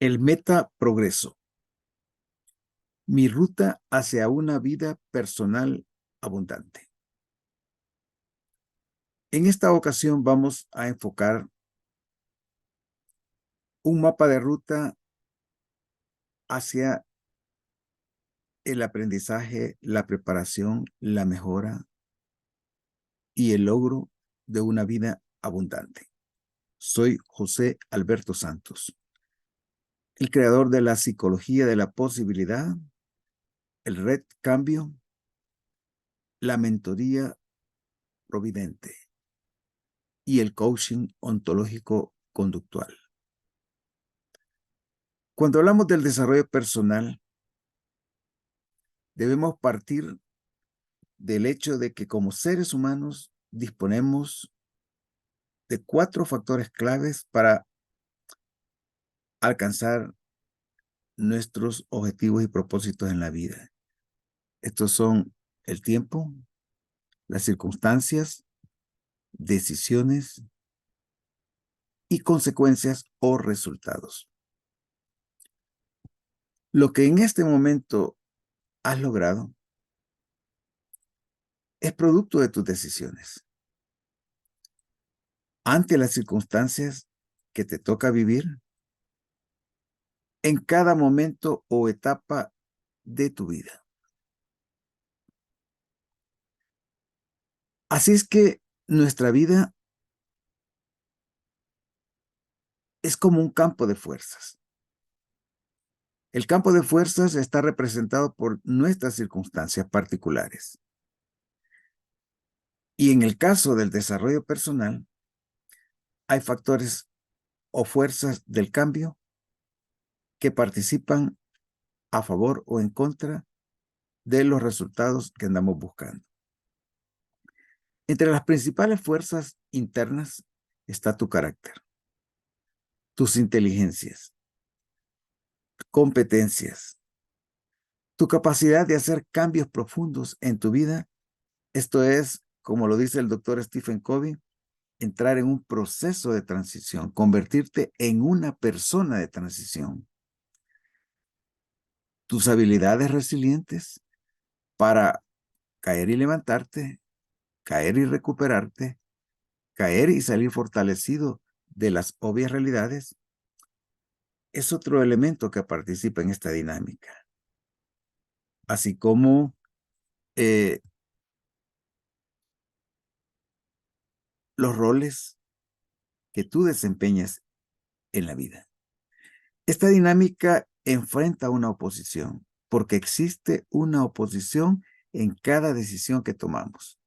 El meta-progreso. Mi ruta hacia una vida personal abundante. En esta ocasión vamos a enfocar un mapa de ruta hacia el aprendizaje, la preparación, la mejora y el logro de una vida abundante. Soy José Alberto Santos, el creador de la psicología de la posibilidad, el Red Cambio, la mentoría providente y el coaching ontológico conductual. Cuando hablamos del desarrollo personal, debemos partir del hecho de que como seres humanos disponemos de 4 factores claves para alcanzar nuestros objetivos y propósitos en la vida. Estos son el tiempo, las circunstancias, decisiones y consecuencias o resultados. Lo que en este momento has logrado es producto de tus decisiones. Ante las circunstancias que te toca vivir, en cada momento o etapa de tu vida. Así es que nuestra vida es como un campo de fuerzas. El campo de fuerzas está representado por nuestras circunstancias particulares. Y en el caso del desarrollo personal, hay factores o fuerzas del cambio que participan a favor o en contra de los resultados que andamos buscando. Entre las principales fuerzas internas está tu carácter, tus inteligencias, competencias, tu capacidad de hacer cambios profundos en tu vida. Esto es, como lo dice el doctor Stephen Covey, entrar en un proceso de transición, convertirte en una persona de transición. Tus habilidades resilientes para caer y levantarte, caer y recuperarte, caer y salir fortalecido de las obvias realidades, es otro elemento que participa en esta dinámica. Así como los roles que tú desempeñas en la vida. Esta dinámica enfrenta una oposición, porque existe una oposición en cada decisión que tomamos.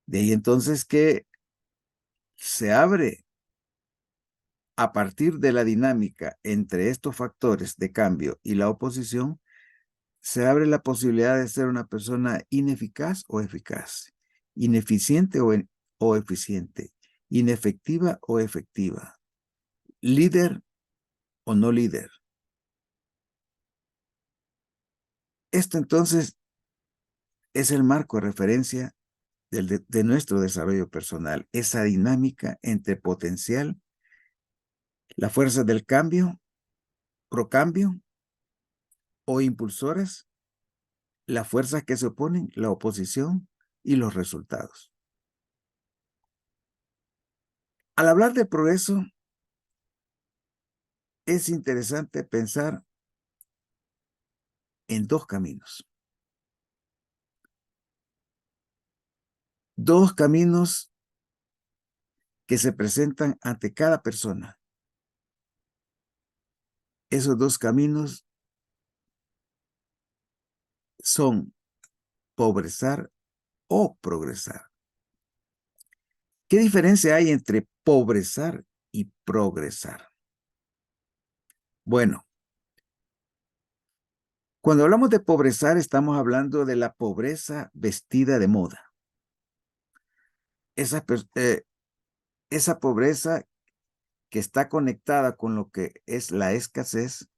De ahí entonces que se abre a partir de la dinámica entre estos factores de cambio y la oposición, se abre la posibilidad de ser una persona ineficaz o eficaz, ineficiente o eficiente, inefectiva o efectiva, líder o no líder. Esto entonces es el marco de referencia de nuestro desarrollo personal, esa dinámica entre potencial, las fuerzas del cambio, procambio o impulsoras, las fuerzas que se oponen, la oposición y los resultados. Al hablar de progreso, es interesante pensar en 2 caminos. 2 caminos que se presentan ante cada persona. Esos 2 caminos son progresar o progresar. ¿Qué diferencia hay entre progresar y progresar? Bueno, cuando hablamos de progresar, estamos hablando de la pobreza vestida de moda. Esa pobreza que está conectada con lo que es la escasez,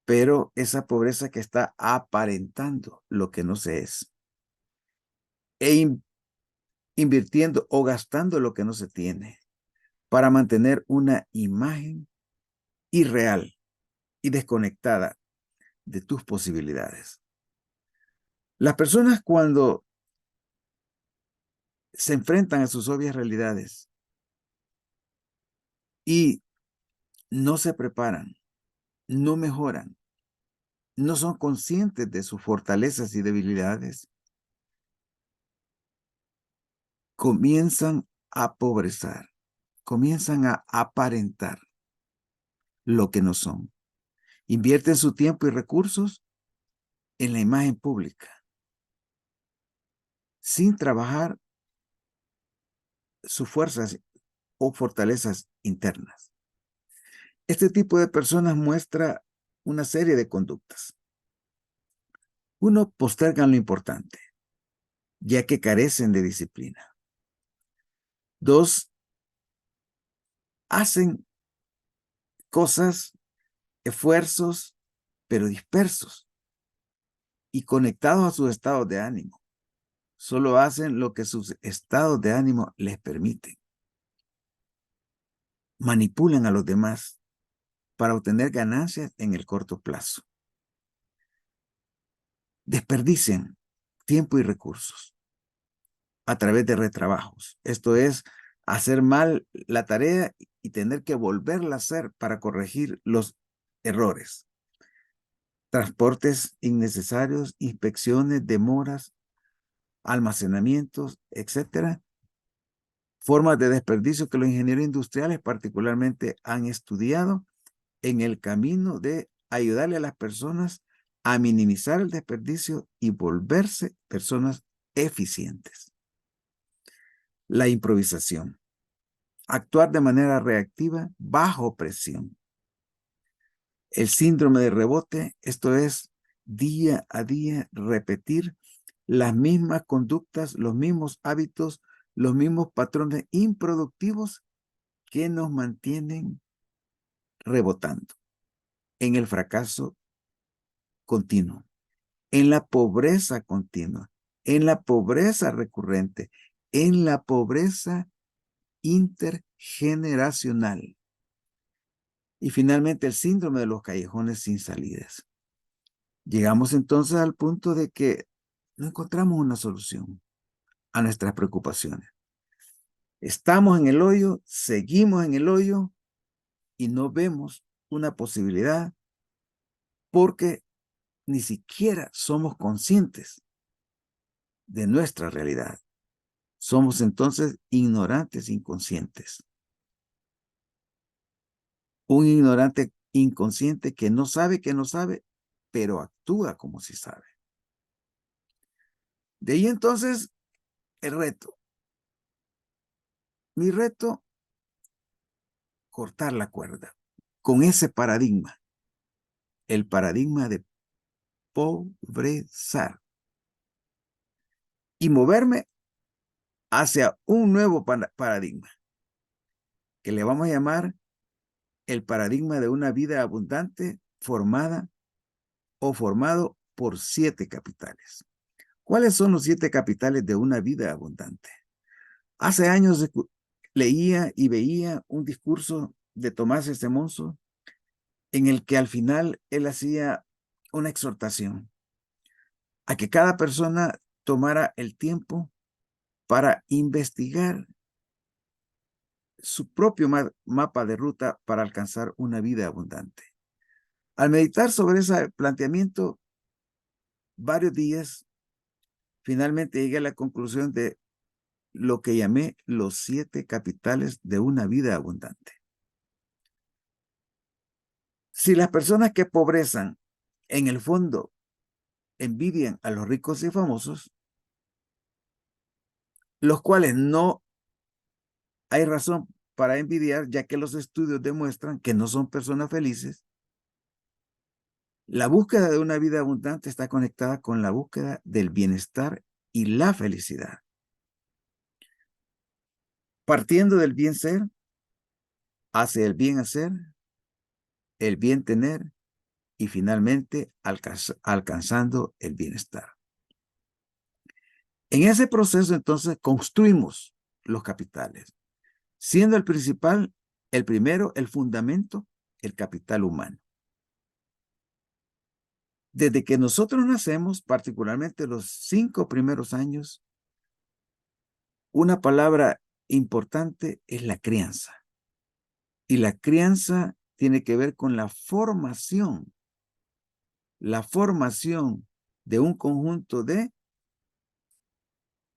pero esa pobreza que está aparentando lo que no se es. Invirtiendo o gastando lo que no se tiene para mantener una imagen irreal y desconectada de tus posibilidades. Las personas cuando se enfrentan a sus obvias realidades y no se preparan, no mejoran, no son conscientes de sus fortalezas y debilidades, comienzan a pobrezar, comienzan a aparentar lo que no son. Invierten su tiempo y recursos en la imagen pública, sin trabajar sus fuerzas o fortalezas internas. Este tipo de personas muestra una serie de conductas. Uno, postergan lo importante, ya que carecen de disciplina. Dos, hacen cosas, esfuerzos, pero dispersos y conectados a sus estados de ánimo. Solo hacen lo que sus estados de ánimo les permiten. Manipulan a los demás para obtener ganancias en el corto plazo. Desperdician tiempo y recursos a través de retrabajos. Esto es, hacer mal la tarea y tener que volverla a hacer para corregir los errores. Transportes innecesarios, inspecciones, demoras, almacenamientos, etcétera. Formas de desperdicio que los ingenieros industriales particularmente han estudiado en el camino de ayudarle a las personas a minimizar el desperdicio y volverse personas eficientes. La improvisación. Actuar de manera reactiva bajo presión. El síndrome de rebote, esto es, día a día repetir las mismas conductas, los mismos hábitos, los mismos patrones improductivos que nos mantienen rebotando en el fracaso continuo, en la pobreza continua, en la pobreza recurrente, en la pobreza intergeneracional. Y finalmente el síndrome de los callejones sin salidas. Llegamos entonces al punto de que no encontramos una solución a nuestras preocupaciones. Estamos en el hoyo, seguimos en el hoyo y no vemos una posibilidad porque ni siquiera somos conscientes de nuestra realidad. Somos entonces ignorantes inconscientes. Un ignorante inconsciente que no sabe, pero actúa como si sabe. De ahí entonces el reto. Mi reto, cortar la cuerda con ese paradigma. El paradigma de pobrezar. Y moverme hacia un nuevo paradigma, que le vamos a llamar el paradigma de una vida abundante formada o formado por 7 capitales. ¿Cuáles son los 7 capitales de una vida abundante? Hace años leía y veía un discurso de Tomás S. Monson en el que al final él hacía una exhortación a que cada persona tomara el tiempo para investigar su propio mapa de ruta para alcanzar una vida abundante. Al meditar sobre ese planteamiento, varios días, finalmente llegué a la conclusión de lo que llamé los 7 capitales de una vida abundante. Si las personas que pobrezan, en el fondo, envidian a los ricos y famosos, los cuales no hay razón para envidiar, ya que los estudios demuestran que no son personas felices, la búsqueda de una vida abundante está conectada con la búsqueda del bienestar y la felicidad. Partiendo del bien ser, hacia el bien hacer, el bien tener y finalmente alcanzando el bienestar. En ese proceso entonces construimos los capitales, siendo el principal, el primero, el fundamento, el capital humano. Desde que nosotros nacemos, particularmente los 5 primeros años, una palabra importante es la crianza. Y la crianza tiene que ver con la formación de un conjunto de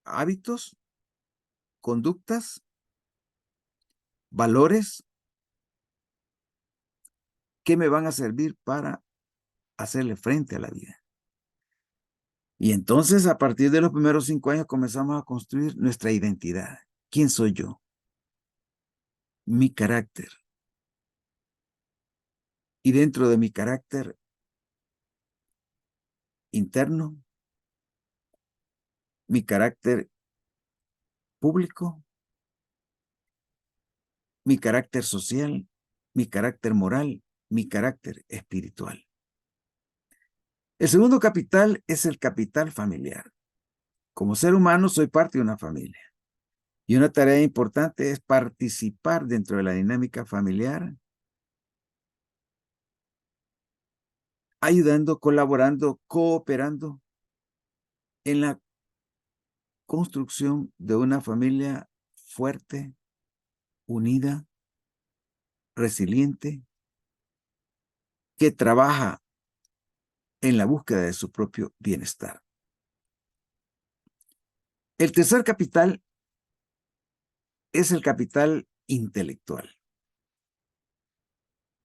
hábitos, conductas, valores que me van a servir para hacerle frente a la vida. Y entonces, a partir de los primeros 5 años, comenzamos a construir nuestra identidad. ¿Quién soy yo? Mi carácter. Y dentro de mi carácter interno, mi carácter público, mi carácter social, mi carácter moral, mi carácter espiritual. El segundo capital es el capital familiar. Como ser humano soy parte de una familia. Y una tarea importante es participar dentro de la dinámica familiar, ayudando, colaborando, cooperando en la construcción de una familia fuerte, unida, resiliente, que trabaja en la búsqueda de su propio bienestar. El tercer capital es el capital intelectual.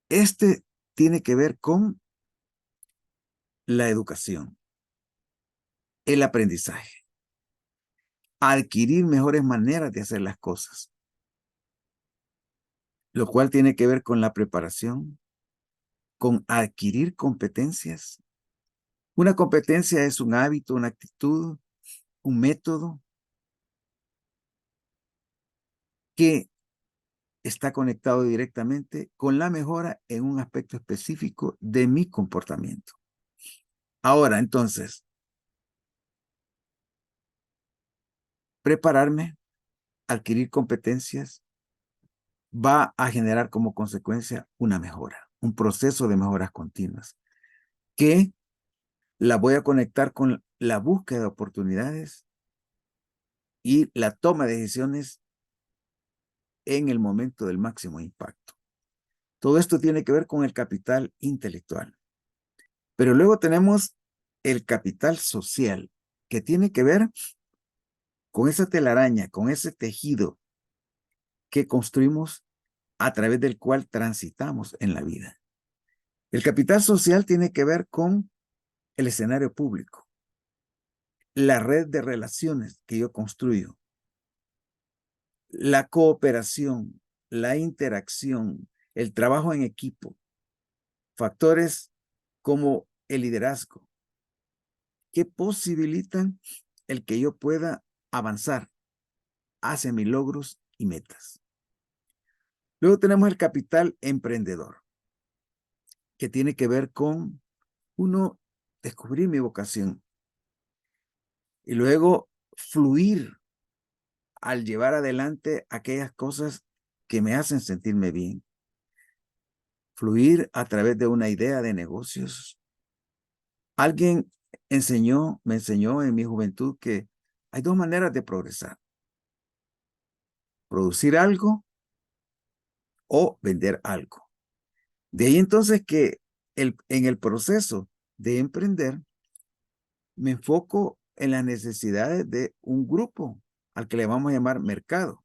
Este tiene que ver con la educación, el aprendizaje, adquirir mejores maneras de hacer las cosas, lo cual tiene que ver con la preparación, con adquirir competencias. Una competencia es un hábito, una actitud, un método que está conectado directamente con la mejora en un aspecto específico de mi comportamiento. Ahora, entonces, prepararme, adquirir competencias, va a generar como consecuencia una mejora, un proceso de mejoras continuas, que la voy a conectar con la búsqueda de oportunidades y la toma de decisiones en el momento del máximo impacto. Todo esto tiene que ver con el capital intelectual. Pero luego tenemos el capital social, que tiene que ver con esa telaraña, con ese tejido que construimos a través del cual transitamos en la vida. El capital social tiene que ver con el escenario público, la red de relaciones que yo construyo, la cooperación, la interacción, el trabajo en equipo, factores como el liderazgo, que posibilitan el que yo pueda avanzar hacia mis logros y metas. Luego tenemos el capital emprendedor, que tiene que ver con uno, descubrir mi vocación y luego fluir al llevar adelante aquellas cosas que me hacen sentirme bien. Fluir a través de una idea de negocios. Alguien me enseñó en mi juventud que hay 2 maneras de progresar: producir algo o vender algo. De ahí entonces que en el proceso de emprender, me enfoco en las necesidades de un grupo al que le vamos a llamar mercado.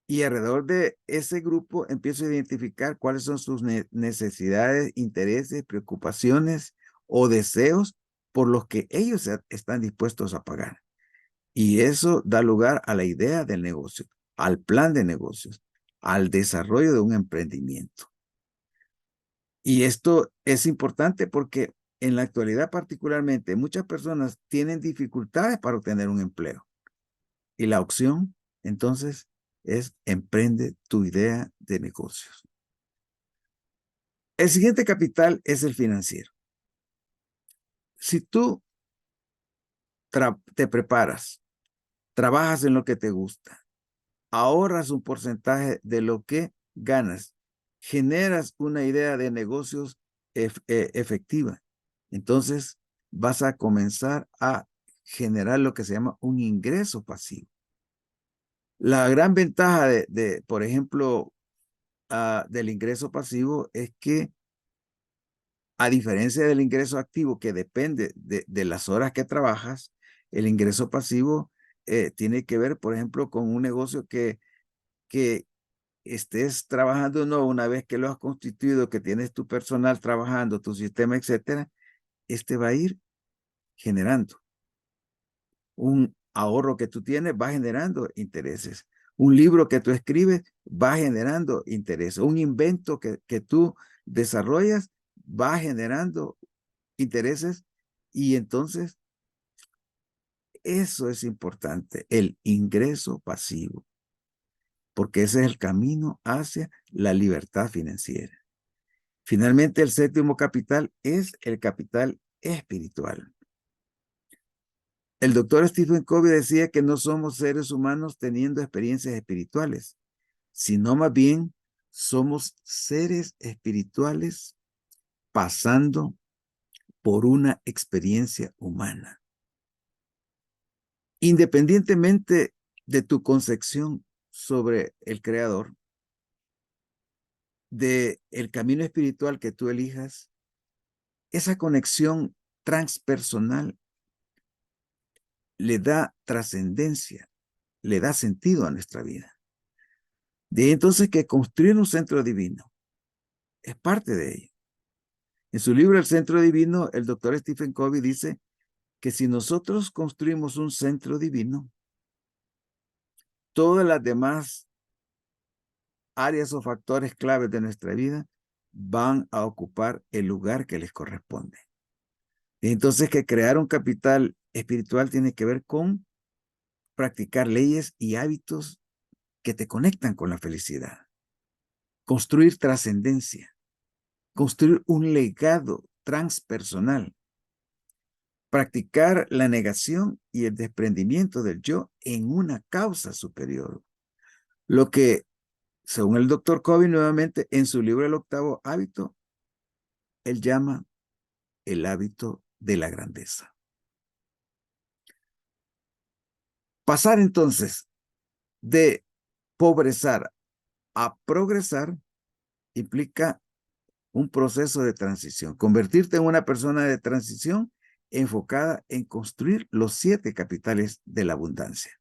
Y alrededor de ese grupo empiezo a identificar cuáles son sus necesidades, intereses, preocupaciones o deseos por los que ellos están dispuestos a pagar. Y eso da lugar a la idea del negocio, al plan de negocios, al desarrollo de un emprendimiento. Y esto es importante porque en la actualidad particularmente muchas personas tienen dificultades para obtener un empleo. Y la opción, entonces, es emprende tu idea de negocios. El siguiente capital es el financiero. Si tú te preparas, trabajas en lo que te gusta, ahorras un porcentaje de lo que ganas, generas una idea de negocios efectiva. Entonces vas a comenzar a generar lo que se llama un ingreso pasivo. La gran ventaja por ejemplo, del ingreso pasivo es que, a diferencia del ingreso activo, que depende de las horas que trabajas, el ingreso pasivo tiene que ver, por ejemplo, con un negocio que estés trabajando o no, una vez que lo has constituido, que tienes tu personal trabajando, tu sistema, etcétera, va a ir generando. Un ahorro que tú tienes va generando intereses. Un libro que tú escribes va generando intereses. Un invento que tú desarrollas va generando intereses. Y entonces, eso es importante, el ingreso pasivo, porque ese es el camino hacia la libertad financiera. Finalmente, el séptimo capital es el capital espiritual. El doctor Stephen Covey decía que no somos seres humanos teniendo experiencias espirituales, sino más bien somos seres espirituales pasando por una experiencia humana. Independientemente de tu concepción sobre el Creador, de el camino espiritual que tú elijas, esa conexión transpersonal le da trascendencia, le da sentido a nuestra vida. De entonces que construir un centro divino es parte de ello. En su libro El Centro Divino, el doctor Stephen Covey dice que si nosotros construimos un centro divino, todas las demás áreas o factores claves de nuestra vida van a ocupar el lugar que les corresponde. Entonces que crear un capital espiritual tiene que ver con practicar leyes y hábitos que te conectan con la felicidad. Construir trascendencia. Construir un legado transpersonal. Practicar la negación y el desprendimiento del yo en una causa superior. Lo que, según el doctor Covey, nuevamente en su libro El octavo hábito, él llama el hábito de la grandeza. Pasar entonces de pobrezar a progresar implica un proceso de transición. Convertirte en una persona de transición enfocada en construir los 7 capitales de la abundancia.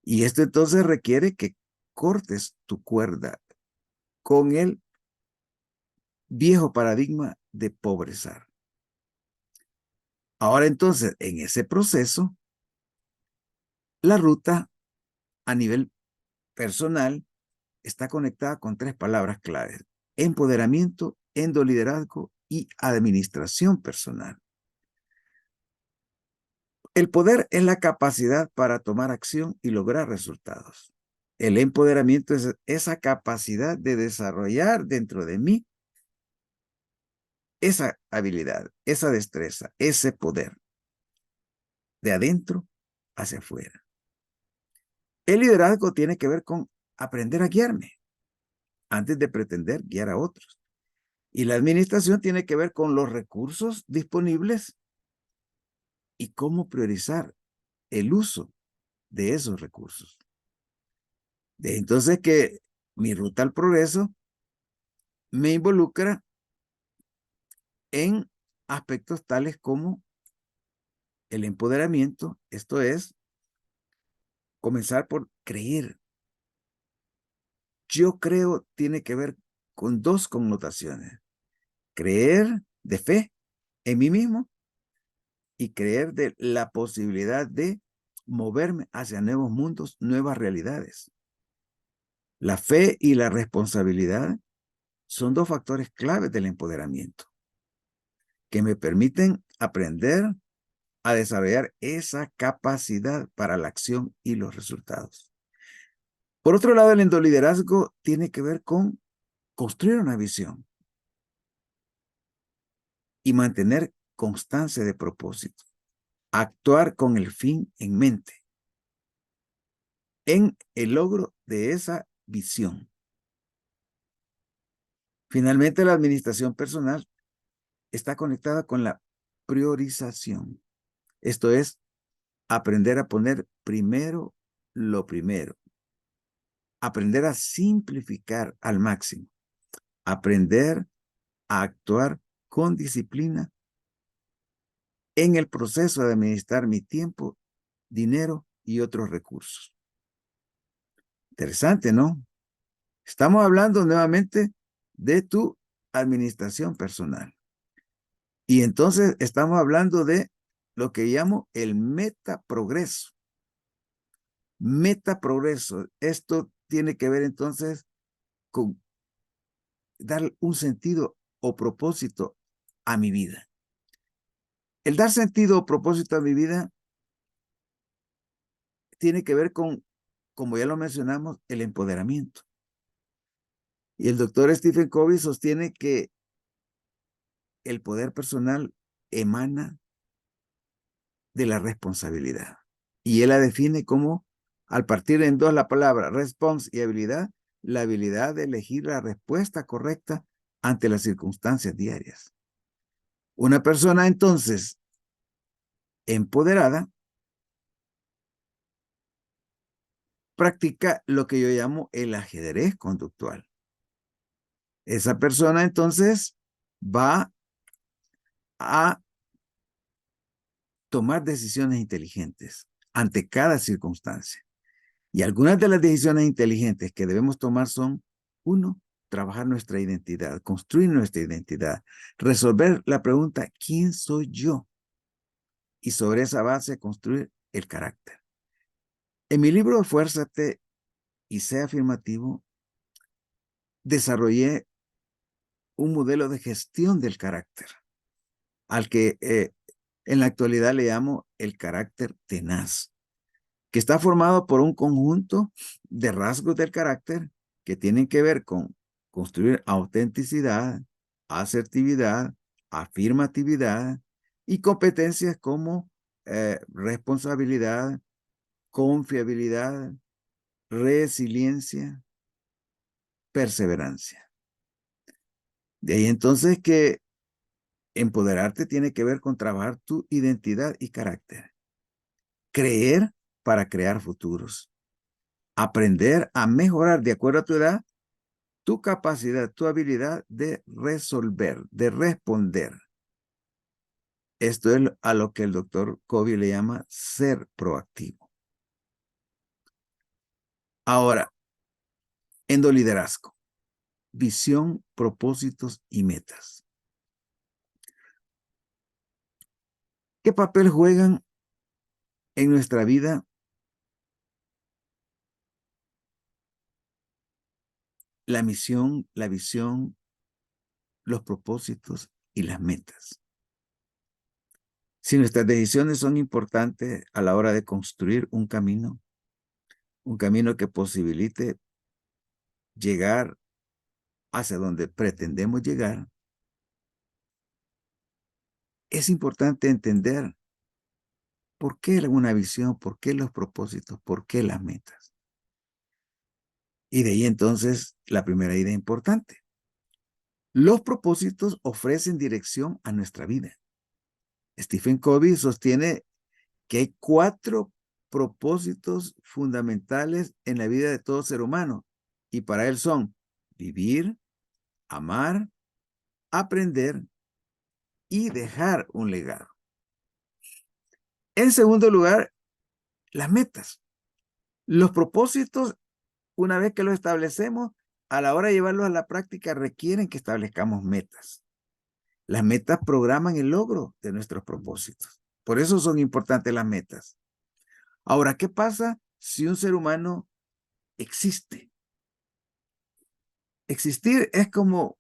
Y esto entonces requiere que cortes tu cuerda con el viejo paradigma de pobrezar. Ahora entonces, en ese proceso, la ruta a nivel personal está conectada con 3 palabras claves: empoderamiento, endoliderazgo y administración personal. El poder es la capacidad para tomar acción y lograr resultados. El empoderamiento es esa capacidad de desarrollar dentro de mí esa habilidad, esa destreza, ese poder, de adentro hacia afuera. El liderazgo tiene que ver con aprender a guiarme antes de pretender guiar a otros. Y la administración tiene que ver con los recursos disponibles y cómo priorizar el uso de esos recursos. Entonces que mi ruta al progreso me involucra en aspectos tales como el empoderamiento, esto es, comenzar por creer. Yo creo tiene que ver con 2 connotaciones: creer de fe en mí mismo y creer de la posibilidad de moverme hacia nuevos mundos, nuevas realidades. La fe y la responsabilidad son 2 factores claves del empoderamiento que me permiten aprender a desarrollar esa capacidad para la acción y los resultados. Por otro lado, el endoliderazgo tiene que ver con construir una visión y mantener constancia de propósito, actuar con el fin en mente, en el logro de esa visión. Finalmente, la administración personal está conectada con la priorización. Esto es, aprender a poner primero lo primero. Aprender a simplificar al máximo. Aprender a actuar con disciplina en el proceso de administrar mi tiempo, dinero y otros recursos. Interesante, ¿no? Estamos hablando nuevamente de tu administración personal. Y entonces estamos hablando de lo que llamo el metaprogreso. Metaprogreso. Esto tiene que ver entonces con dar un sentido o propósito a mi vida. El dar sentido o propósito a mi vida tiene que ver con, como ya lo mencionamos, el empoderamiento. Y el doctor Stephen Covey sostiene que el poder personal emana de la responsabilidad. Y él la define como, al partir en dos la palabra response y habilidad, la habilidad de elegir la respuesta correcta ante las circunstancias diarias. Una persona entonces empoderada practica lo que yo llamo el ajedrez conductual. Esa persona entonces va a tomar decisiones inteligentes ante cada circunstancia. Y algunas de las decisiones inteligentes que debemos tomar son, uno, trabajar nuestra identidad, construir nuestra identidad, resolver la pregunta, ¿quién soy yo? Y sobre esa base construir el carácter. En mi libro Esfuérzate y sé afirmativo, desarrollé un modelo de gestión del carácter, al que en la actualidad le llamo el carácter tenaz, que está formado por un conjunto de rasgos del carácter que tienen que ver con construir autenticidad, asertividad, afirmatividad y competencias como responsabilidad, confiabilidad, resiliencia, perseverancia. De ahí entonces que empoderarte tiene que ver con trabajar tu identidad y carácter. Creer para crear futuros. Aprender a mejorar de acuerdo a tu edad, tu capacidad, tu habilidad de resolver, de responder. Esto es a lo que el doctor Covey le llama ser proactivo. Ahora, endoliderazgo, visión, propósitos y metas. ¿Qué papel juegan en nuestra vida la misión, la visión, los propósitos y las metas? Si nuestras decisiones son importantes a la hora de construir un camino que posibilite llegar hacia donde pretendemos llegar, es importante entender por qué una visión, por qué los propósitos, por qué las metas. Y de ahí entonces la primera idea importante. Los propósitos ofrecen dirección a nuestra vida. Stephen Covey sostiene que hay 4 propósitos fundamentales en la vida de todo ser humano. Y para él son vivir, amar, aprender y dejar un legado. En segundo lugar, las metas. Los propósitos, una vez que los establecemos, a la hora de llevarlos a la práctica, requieren que establezcamos metas. Las metas programan el logro de nuestros propósitos. Por eso son importantes las metas. Ahora, ¿qué pasa si un ser humano existe? Existir es como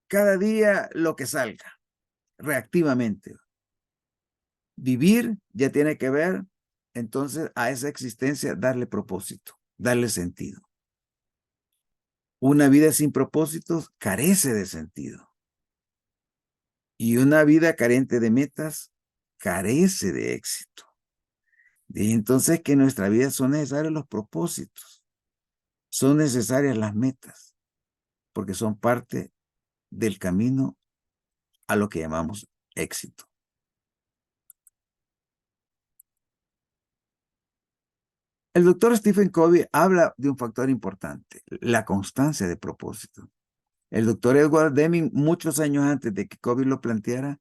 cada día lo que salga, reactivamente. Vivir ya tiene que ver, entonces, a esa existencia darle propósito, darle sentido. Una vida sin propósitos carece de sentido. Y una vida carente de metas carece de éxito. Y entonces que en nuestra vida son necesarios los propósitos, son necesarias las metas. porque son parte del camino a lo que llamamos éxito. El doctor Stephen Covey habla de un factor importante, la constancia de propósito. El doctor Edward Deming, muchos años antes de que Covey lo planteara,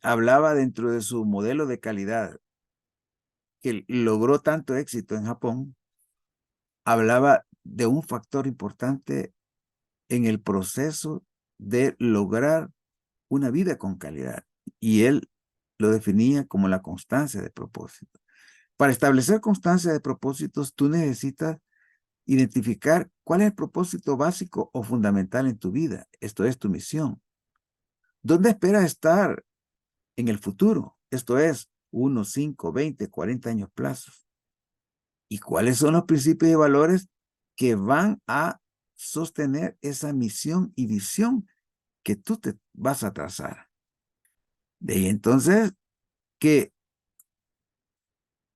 hablaba dentro de su modelo de calidad que logró tanto éxito en Japón, hablaba de un factor importante en el proceso de lograr una vida con calidad. Y él lo definía como la constancia de propósito. Para establecer constancia de propósitos, tú necesitas identificar cuál es el propósito básico o fundamental en tu vida. Esto es tu misión. ¿Dónde esperas estar en el futuro? Esto es 1, 5, 20, 40 años plazos. ¿Y cuáles son los principios y valores que van a sostener esa misión y visión que tú te vas a trazar? De ahí entonces que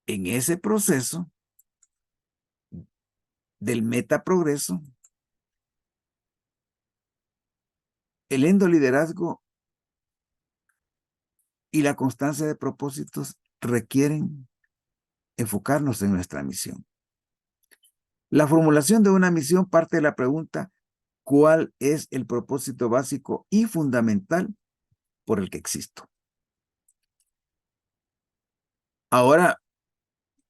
en ese proceso del metaprogreso, el endoliderazgo y la constancia de propósitos requieren enfocarnos en nuestra misión. La formulación de una misión parte de la pregunta: ¿cuál es el propósito básico y fundamental por el que existo? Ahora,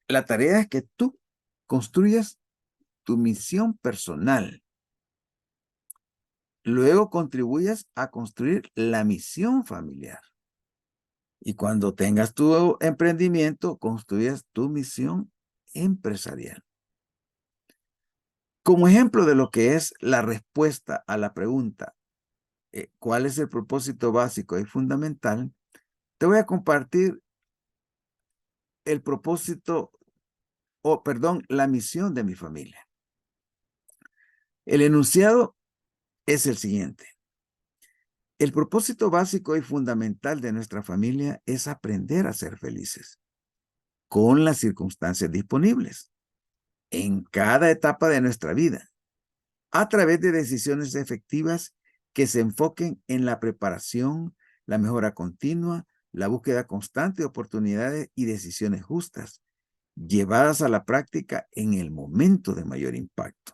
la tarea es que tú construyas tu misión personal. Luego contribuyas a construir la misión familiar. Y cuando tengas tu emprendimiento, construyas tu misión empresarial. Como ejemplo de lo que es la respuesta a la pregunta, ¿cuál es el propósito básico y fundamental? Te voy a compartir el propósito, la misión de mi familia. El enunciado es el siguiente. El propósito básico y fundamental de nuestra familia es aprender a ser felices con las circunstancias disponibles en cada etapa de nuestra vida, a través de decisiones efectivas que se enfoquen en la preparación, la mejora continua, la búsqueda constante de oportunidades y decisiones justas, llevadas a la práctica en el momento de mayor impacto,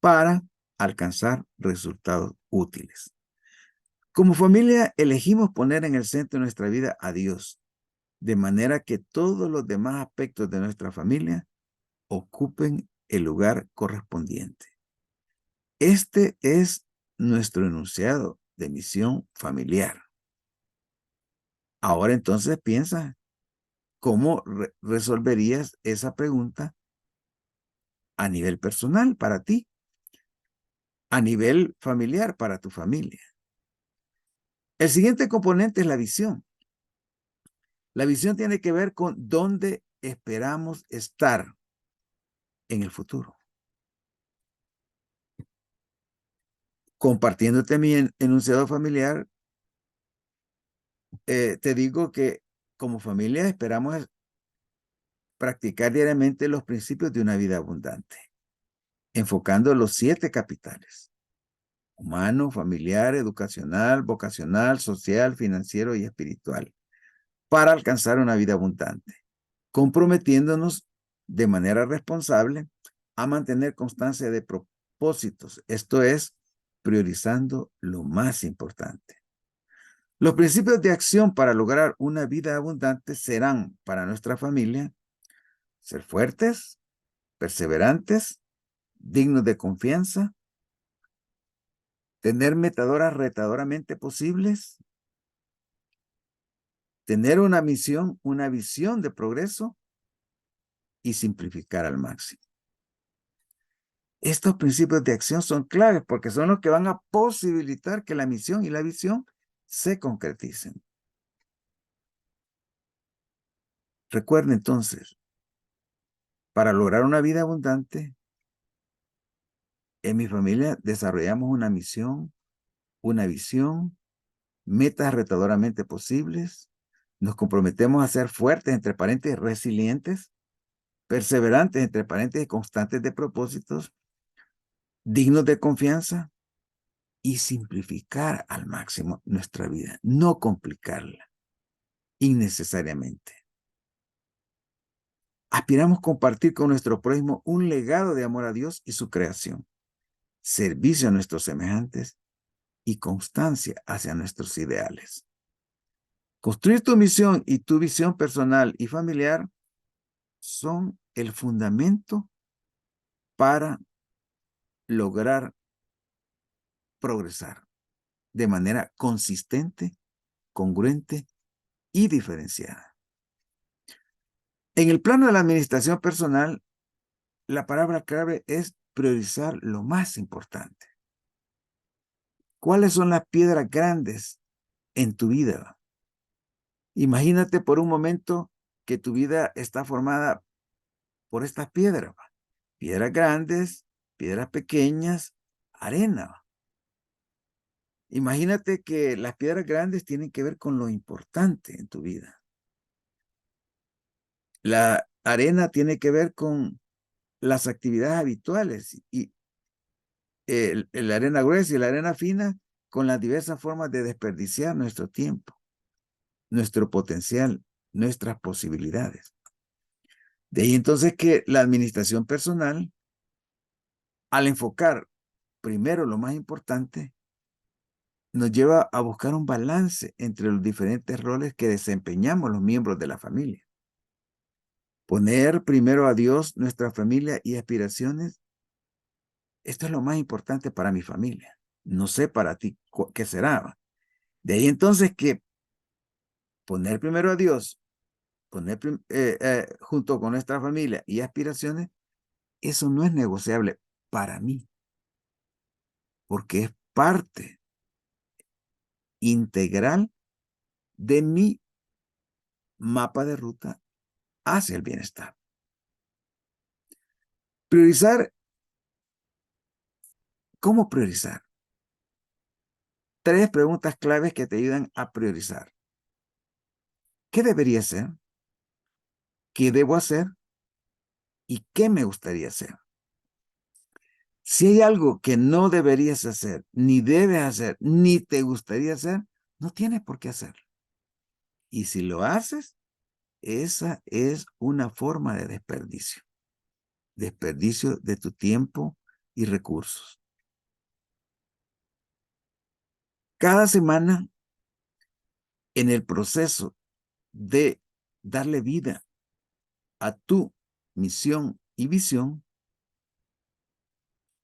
para alcanzar resultados útiles. Como familia, elegimos poner en el centro de nuestra vida a Dios, de manera que todos los demás aspectos de nuestra familia ocupen el lugar correspondiente. Este es nuestro enunciado de misión familiar. Ahora entonces piensa, ¿cómo resolverías esa pregunta a nivel personal para ti, a nivel familiar para tu familia? El siguiente componente es la visión. La visión tiene que ver con dónde esperamos estar en el futuro. Compartiéndote mi enunciado familiar, te digo que como familia esperamos practicar diariamente los principios de una vida abundante, enfocando los 7 capitales: humano, familiar, educacional, vocacional, social, financiero y espiritual, para alcanzar una vida abundante, comprometiéndonos de manera responsable a mantener constancia de propósitos, esto es, priorizando lo más importante. Los principios de acción para lograr una vida abundante serán para nuestra familia: ser fuertes, perseverantes, dignos de confianza, tener metadoras retadoramente posibles, tener una misión, una visión de progreso y simplificar al máximo. Estos principios de acción son claves porque son los que van a posibilitar que la misión y la visión se concreticen. Recuerda entonces, para lograr una vida abundante, en mi familia desarrollamos una misión, una visión, metas retadoramente posibles, nos comprometemos a ser fuertes, entre paréntesis, resilientes, perseverantes, entre paréntesis, constantes de propósitos, dignos de confianza y simplificar al máximo nuestra vida, no complicarla innecesariamente. Aspiramos compartir con nuestro prójimo un legado de amor a Dios y su creación, servicio a nuestros semejantes y constancia hacia nuestros ideales. Construir tu misión y tu visión personal y familiar son el fundamento para lograr progresar de manera consistente, congruente y diferenciada. En el plano de la administración personal, la palabra clave es priorizar lo más importante. ¿Cuáles son las piedras grandes en tu vida? Imagínate por un momento que tu vida está formada por estas piedras. Piedras grandes, piedras pequeñas, arena. Imagínate que las piedras grandes tienen que ver con lo importante en tu vida. La arena tiene que ver con las actividades habituales y la arena gruesa y la arena fina con las diversas formas de desperdiciar nuestro tiempo, nuestro potencial, nuestras posibilidades. De ahí entonces que la administración personal, al enfocar primero lo más importante, nos lleva a buscar un balance entre los diferentes roles que desempeñamos los miembros de la familia. Poner primero a Dios, nuestra familia y aspiraciones, esto es lo más importante para mi familia. No sé para ti qué será. De ahí entonces que poner primero a Dios, poner junto con nuestra familia y aspiraciones, eso no es negociable para mí, porque es parte integral de mi mapa de ruta hacia el bienestar. Priorizar. ¿Cómo priorizar? 3 preguntas claves que te ayudan a priorizar. ¿Qué debería hacer? ¿Qué debo hacer? ¿Y qué me gustaría hacer? Si hay algo que no deberías hacer, ni debes hacer, ni te gustaría hacer, no tienes por qué hacerlo. Y si lo haces, esa es una forma de desperdicio. Desperdicio de tu tiempo y recursos. Cada semana, en el proceso de darle vida a tu misión y visión,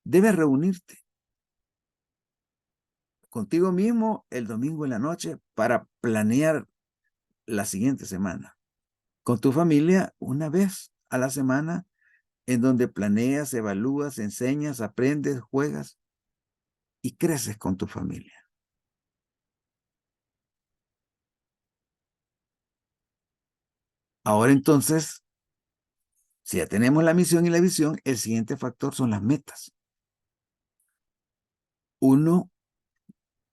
debes reunirte contigo mismo el domingo en la noche para planear la siguiente semana. Con tu familia una vez a la semana, en donde planeas, evalúas, enseñas, aprendes, juegas y creces con tu familia. Ahora entonces, si ya tenemos la misión y la visión, el siguiente factor son las metas. Uno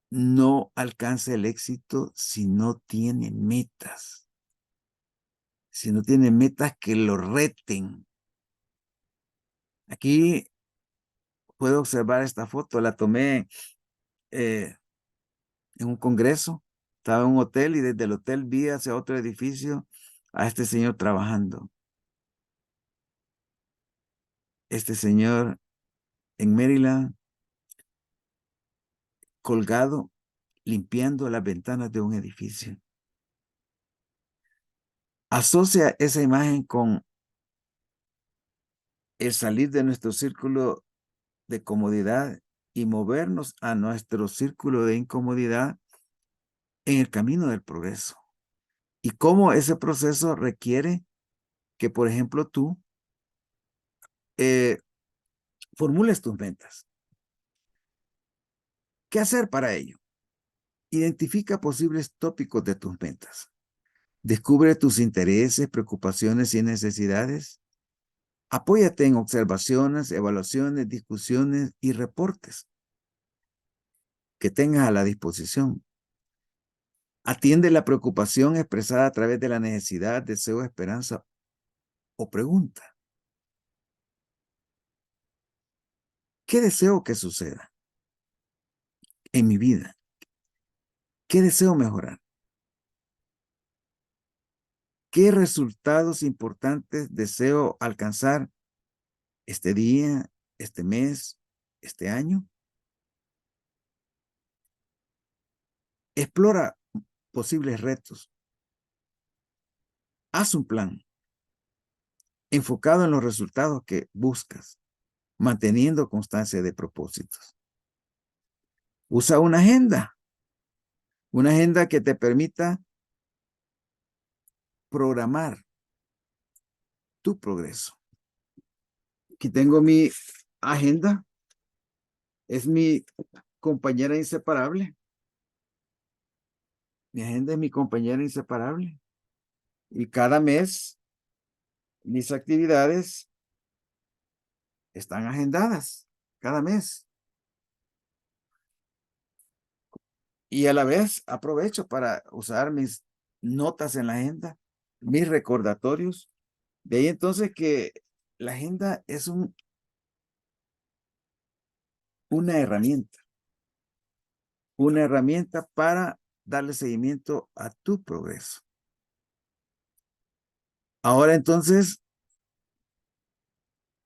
no alcanza el éxito si no tiene metas. Si no tiene metas que lo reten. Aquí puedo observar esta foto, la tomé en un congreso, estaba en un hotel y desde el hotel vi hacia otro edificio a este señor trabajando. Este señor en Maryland, colgado, limpiando las ventanas de un edificio. Asocia esa imagen con el salir de nuestro círculo de comodidad y movernos a nuestro círculo de incomodidad en el camino del progreso. Y cómo ese proceso requiere que, por ejemplo, tú formules tus metas. ¿Qué hacer para ello? Identifica posibles tópicos de tus metas. Descubre tus intereses, preocupaciones y necesidades. Apóyate en observaciones, evaluaciones, discusiones y reportes que tengas a la disposición. Atiende la preocupación expresada a través de la necesidad, deseo, esperanza o pregunta. ¿Qué deseo que suceda en mi vida? ¿Qué deseo mejorar? ¿Qué resultados importantes deseo alcanzar este día, este mes, este año? Explora posibles retos. Haz un plan enfocado en los resultados que buscas, manteniendo constancia de propósitos. Usa una agenda que te permita programar tu progreso. Aquí tengo mi agenda, es mi compañera inseparable. Mi agenda es mi compañera inseparable. Y cada mes mis actividades están agendadas, cada mes. Y a la vez aprovecho para usar mis notas en la agenda, mis recordatorios. De ahí entonces que la agenda es una herramienta para darle seguimiento a tu progreso. Ahora entonces,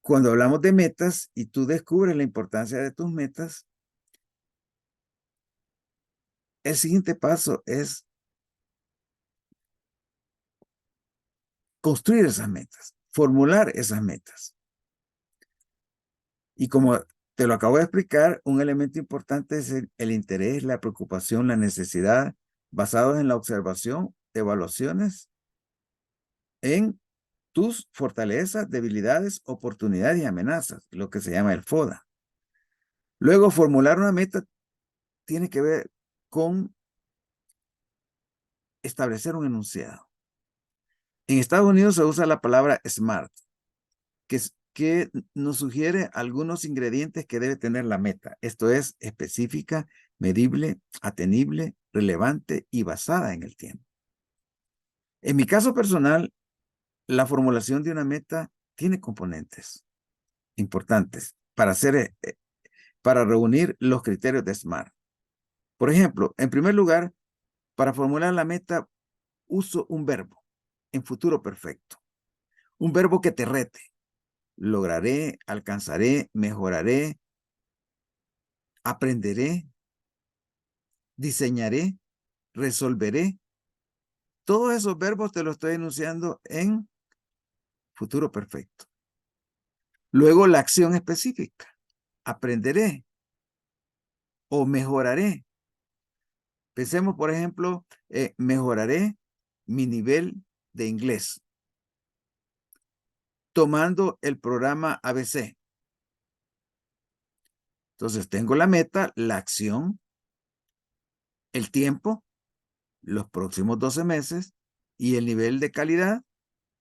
cuando hablamos de metas y tú descubres la importancia de tus metas, el siguiente paso es construir esas metas, formular esas metas. Y como te lo acabo de explicar, un elemento importante es el interés, la preocupación, la necesidad, basados en la observación, evaluaciones en tus fortalezas, debilidades, oportunidades y amenazas, lo que se llama el FODA. Luego, formular una meta tiene que ver con establecer un enunciado. En Estados Unidos se usa la palabra SMART, que nos sugiere algunos ingredientes que debe tener la meta. Esto es específica, medible, atenible, relevante y basada en el tiempo. En mi caso personal, la formulación de una meta tiene componentes importantes para reunir los criterios de SMART. Por ejemplo, en primer lugar, para formular la meta, uso un verbo en futuro perfecto. Un verbo que te rete. Lograré, alcanzaré, mejoraré, aprenderé, diseñaré, resolveré. Todos esos verbos te los estoy enunciando en futuro perfecto. Luego la acción específica. Aprenderé o mejoraré. Pensemos, por ejemplo, mejoraré mi nivel de inglés tomando el programa ABC. Entonces tengo la meta, la acción, el tiempo, los próximos 12 meses y el nivel de calidad,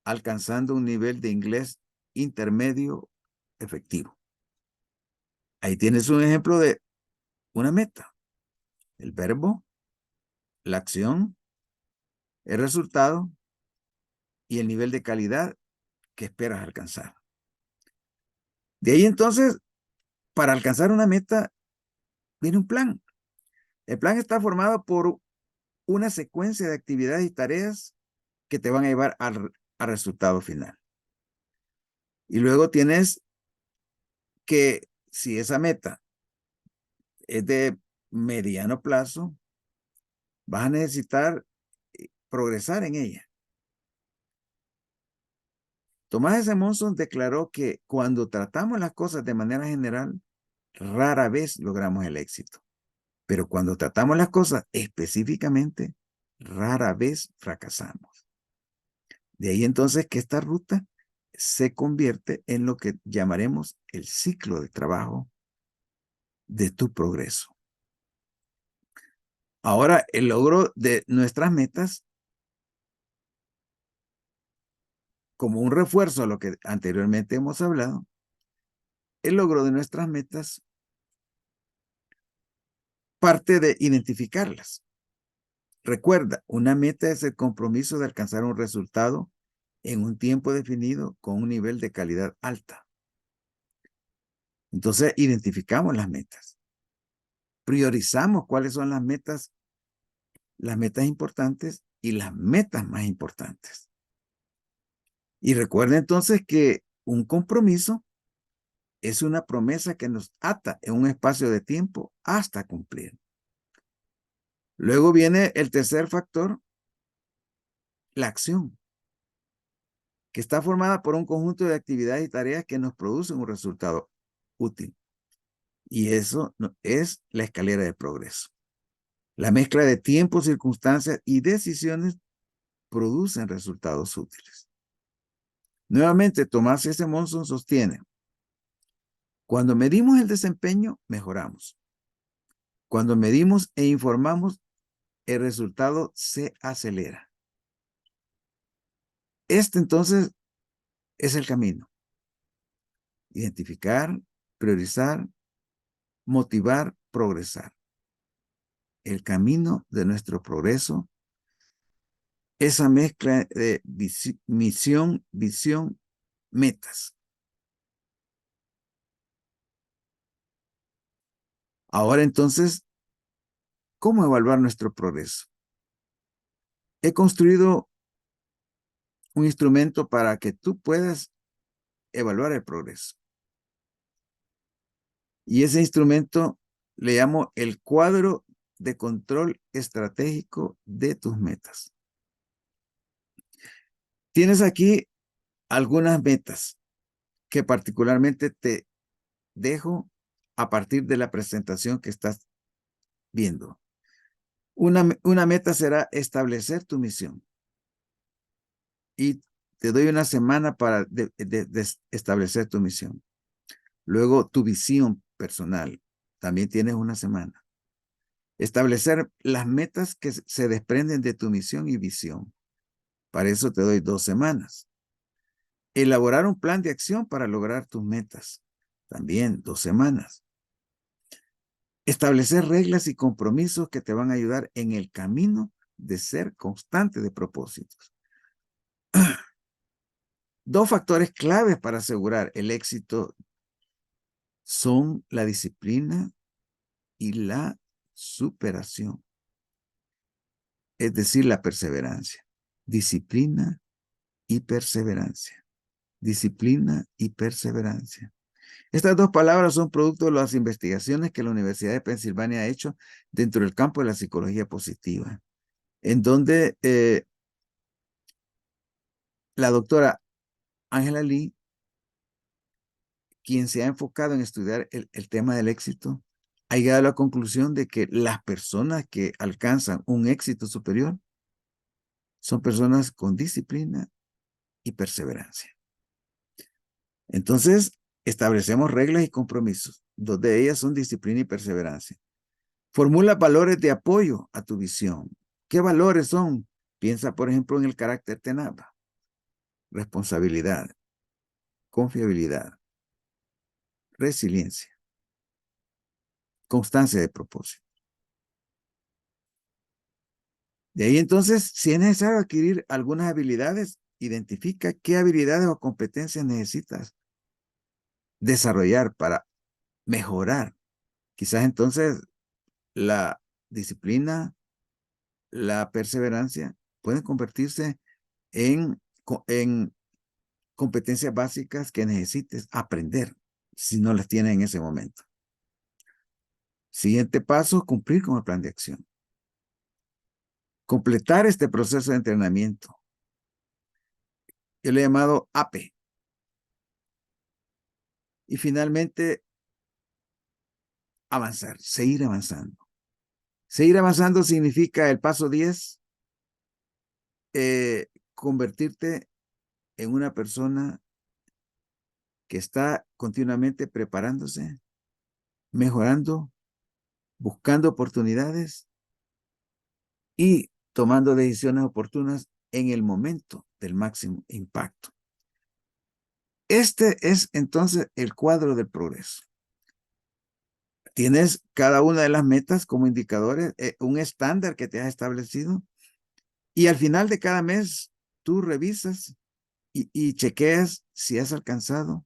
alcanzando un nivel de inglés intermedio efectivo. Ahí tienes un ejemplo de una meta. El verbo, la acción, el resultado y el nivel de calidad que esperas alcanzar. De ahí entonces, para alcanzar una meta, viene un plan. El plan está formado por una secuencia de actividades y tareas que te van a llevar al resultado final. Y luego tienes que, si esa meta es de mediano plazo, vas a necesitar progresar en ella. Thomas S. Monson declaró que cuando tratamos las cosas de manera general, rara vez logramos el éxito. Pero cuando tratamos las cosas específicamente, rara vez fracasamos. De ahí entonces que esta ruta se convierte en lo que llamaremos el ciclo de trabajo de tu progreso. Ahora, el logro de nuestras metas, como un refuerzo a lo que anteriormente hemos hablado, el logro de nuestras metas parte de identificarlas. Recuerda, una meta es el compromiso de alcanzar un resultado en un tiempo definido con un nivel de calidad alta. Entonces, identificamos las metas. Priorizamos cuáles son las metas importantes y las metas más importantes. Y recuerda entonces que un compromiso es una promesa que nos ata en un espacio de tiempo hasta cumplir. Luego viene el tercer factor, la acción, que está formada por un conjunto de actividades y tareas que nos producen un resultado útil. Y eso es la escalera de progreso. La mezcla de tiempo, circunstancias y decisiones producen resultados útiles. Nuevamente, Thomas S. Monson sostiene, cuando medimos el desempeño, mejoramos. Cuando medimos e informamos, el resultado se acelera. Este entonces es el camino. Identificar, priorizar, motivar, progresar. El camino de nuestro progreso, esa mezcla de misión, visión, metas. Ahora entonces, ¿cómo evaluar nuestro progreso? He construido un instrumento para que tú puedas evaluar el progreso. Y ese instrumento le llamo el cuadro de control estratégico de tus metas. Tienes aquí algunas metas que particularmente te dejo a partir de la presentación que estás viendo. Una meta será establecer tu misión. Y te doy una semana para establecer tu misión. Luego, tu visión personal. También tienes una semana. Establecer las metas que se desprenden de tu misión y visión. Para eso te doy 2 semanas. Elaborar un plan de acción para lograr tus metas. También 2 semanas. Establecer reglas y compromisos que te van a ayudar en el camino de ser constante de propósitos. 2 factores claves para asegurar el éxito son la disciplina y la superación. Es decir, la perseverancia. Disciplina y perseverancia. Disciplina y perseverancia. Estas 2 palabras son producto de las investigaciones que la Universidad de Pensilvania ha hecho dentro del campo de la psicología positiva, en donde la doctora Angela Lee, quien se ha enfocado en estudiar el tema del éxito, ha llegado a la conclusión de que las personas que alcanzan un éxito superior son personas con disciplina y perseverancia. Entonces, establecemos reglas y compromisos. 2 de ellas son disciplina y perseverancia. Formula valores de apoyo a tu visión. ¿Qué valores son? Piensa, por ejemplo, en el carácter tenaz, responsabilidad, confiabilidad, resiliencia, constancia de propósito. De ahí entonces, si es necesario adquirir algunas habilidades, identifica qué habilidades o competencias necesitas desarrollar para mejorar. Quizás entonces la disciplina, la perseverancia pueden convertirse en competencias básicas que necesites aprender si no las tienes en ese momento. Siguiente paso, cumplir con el plan de acción. Completar este proceso de entrenamiento. Yo le he llamado APE. Y finalmente, avanzar, seguir avanzando. Seguir avanzando significa el paso 10, convertirte en una persona que está continuamente preparándose, mejorando, buscando oportunidades y tomando decisiones oportunas en el momento del máximo impacto. Este es entonces el cuadro del progreso. Tienes cada una de las metas como indicadores, un estándar que te has establecido, y al final de cada mes tú revisas y chequeas si has alcanzado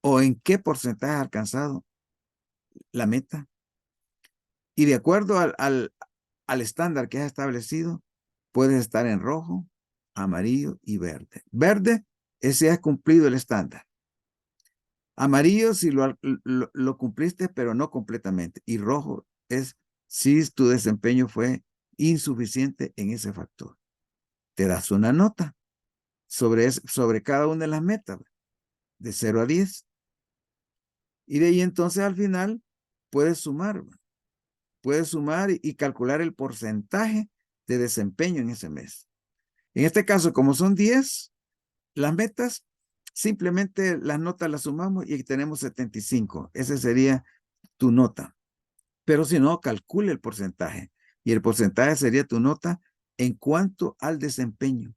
o en qué porcentaje has alcanzado la meta. Y de acuerdo al estándar que has establecido, puedes estar en rojo, amarillo y verde. Verde es si has cumplido el estándar. Amarillo si lo cumpliste, pero no completamente. Y rojo es si tu desempeño fue insuficiente en ese factor. Te das una nota sobre cada una de las metas, de 0 a 10. Y de ahí entonces al final puedes sumar. Puedes sumar y calcular el porcentaje de desempeño en ese mes. En este caso, como son 10, las metas, simplemente las notas las sumamos y tenemos 75. Esa sería tu nota. Pero si no, calcule el porcentaje. Y el porcentaje sería tu nota en cuanto al desempeño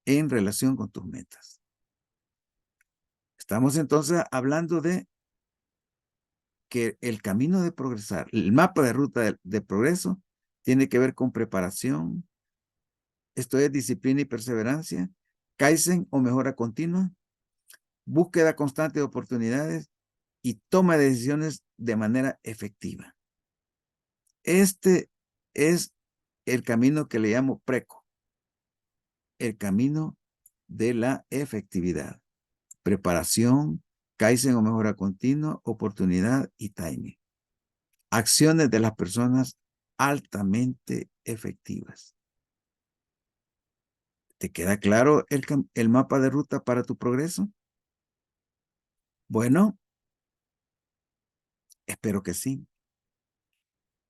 en relación con tus metas. Estamos entonces hablando de que el camino de progresar, el mapa de ruta de progreso, tiene que ver con preparación, esto es disciplina y perseverancia, Kaizen o mejora continua, búsqueda constante de oportunidades y toma de decisiones de manera efectiva. Este es el camino que le llamo PRECO, el camino de la efectividad. Preparación, Kaizen o mejora continua, oportunidad y timing. Acciones de las personas altamente efectivas. ¿Te queda claro el mapa de ruta para tu progreso? Bueno, espero que sí.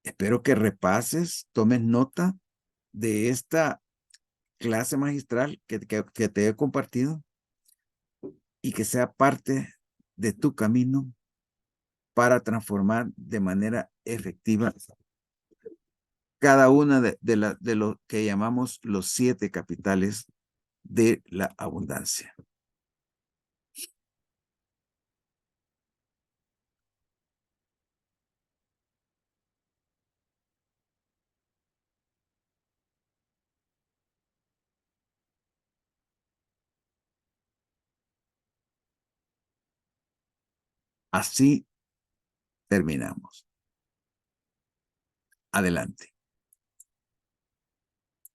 Espero que repases, tomes nota de esta clase magistral que te he compartido y que sea parte de tu camino para transformar de manera efectiva cada una de lo que llamamos los 7 capitales de la abundancia. Así terminamos. Adelante.